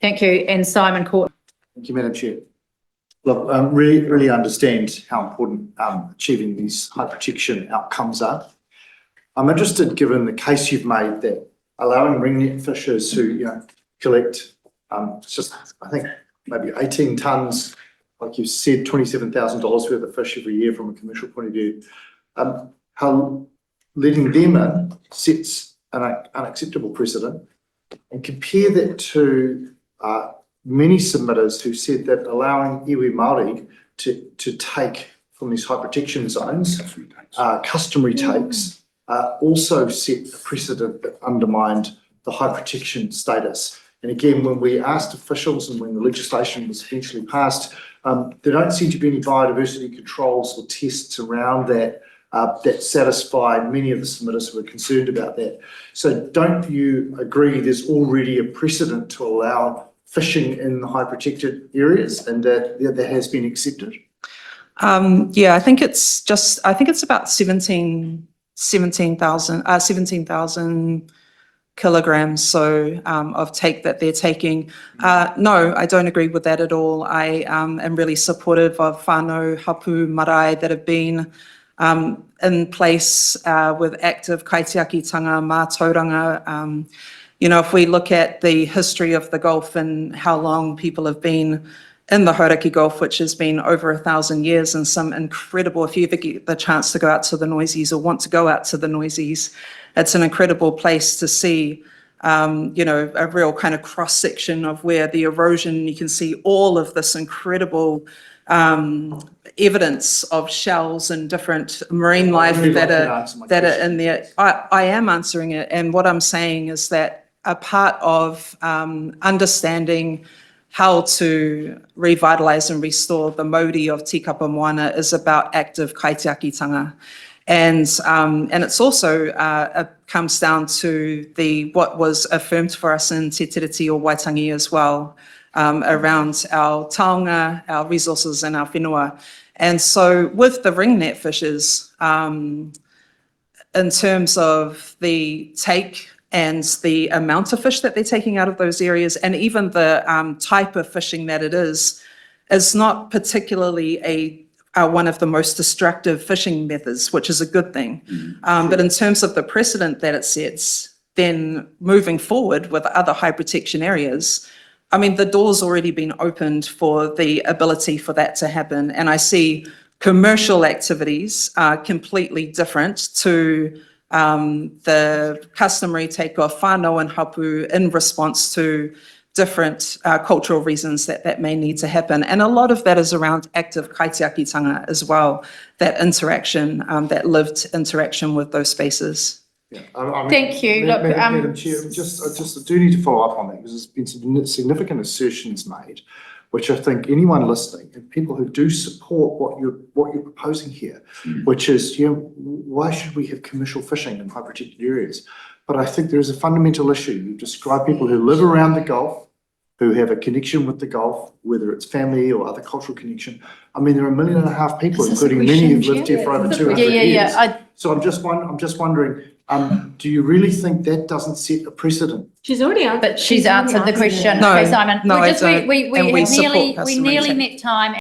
Thank you. And Simon Court. Thank you, Madam Chair. Look, really understand how important achieving these high protection outcomes are. I'm interested, given the case you've made, that allowing ringnet fishers who collect just, I think, maybe 18 tonnes, like you said, $27,000 worth of fish every year from a commercial point of view, how letting them in sets an unacceptable precedent, and compare that to many submitters who said that allowing iwi Māori to take from these high protection zones, customary takes, also set a precedent that undermined the high protection status. And again, when we asked officials and when the legislation was eventually passed, there don't seem to be any biodiversity controls or tests around that that satisfied many of the submitters who were concerned about that. So don't you agree there's already a precedent to allow fishing in the high protected areas and that has been accepted? Yeah, I think it's about 17,000 kilograms of take that they're taking. No, I don't agree with that at all. I am really supportive of whānau hapu marae that have been in place with active kaitiakitanga, mātauranga. If we look at the history of the Gulf and how long people have been in the Hauraki Gulf, which has been over 1,000 years, and some incredible, if you ever get the chance to go out to the Noisies or want to go out to the Noisies, it's an incredible place to see, a real kind of cross-section of where the erosion, you can see all of this incredible evidence of shells and different marine life that are in there. I am answering it, and what I'm saying is that a part of understanding how to revitalise and restore the mauri of Tikapa Moana is about active kaitiakitanga. And it's also comes down to what was affirmed for us in Te Tiriti o Waitangi as well, around our taonga, our resources and our whenua. And so with the ringnet fishers, in terms of the take and the amount of fish that they're taking out of those areas, and even the type of fishing that it is not particularly one of the most destructive fishing methods, which is a good thing. But in terms of the precedent that it sets, then moving forward with other high protection areas, I mean, the door's already been opened for the ability for that to happen. And I see commercial activities are completely different to the customary take of whānau and hapu in response to different cultural reasons that may need to happen. And a lot of that is around active kaitiakitanga as well, that interaction, that lived interaction with those spaces. Yeah, Thank you. Madam Chair, I just do need to follow up on that, because there's been some significant assertions made, which I think anyone listening and people who do support what you're proposing here, which is, why should we have commercial fishing in high protected areas? But I think there is a fundamental issue. You describe people who live around the Gulf, who have a connection with the Gulf, whether it's family or other cultural connection. I mean, there are 1.5 million people, including many who've lived here for over 200 years. So I'm just wondering, do you really think that doesn't set a precedent? She's already answered. But she's answered the question. No, okay, Simon. No, we nearly met time.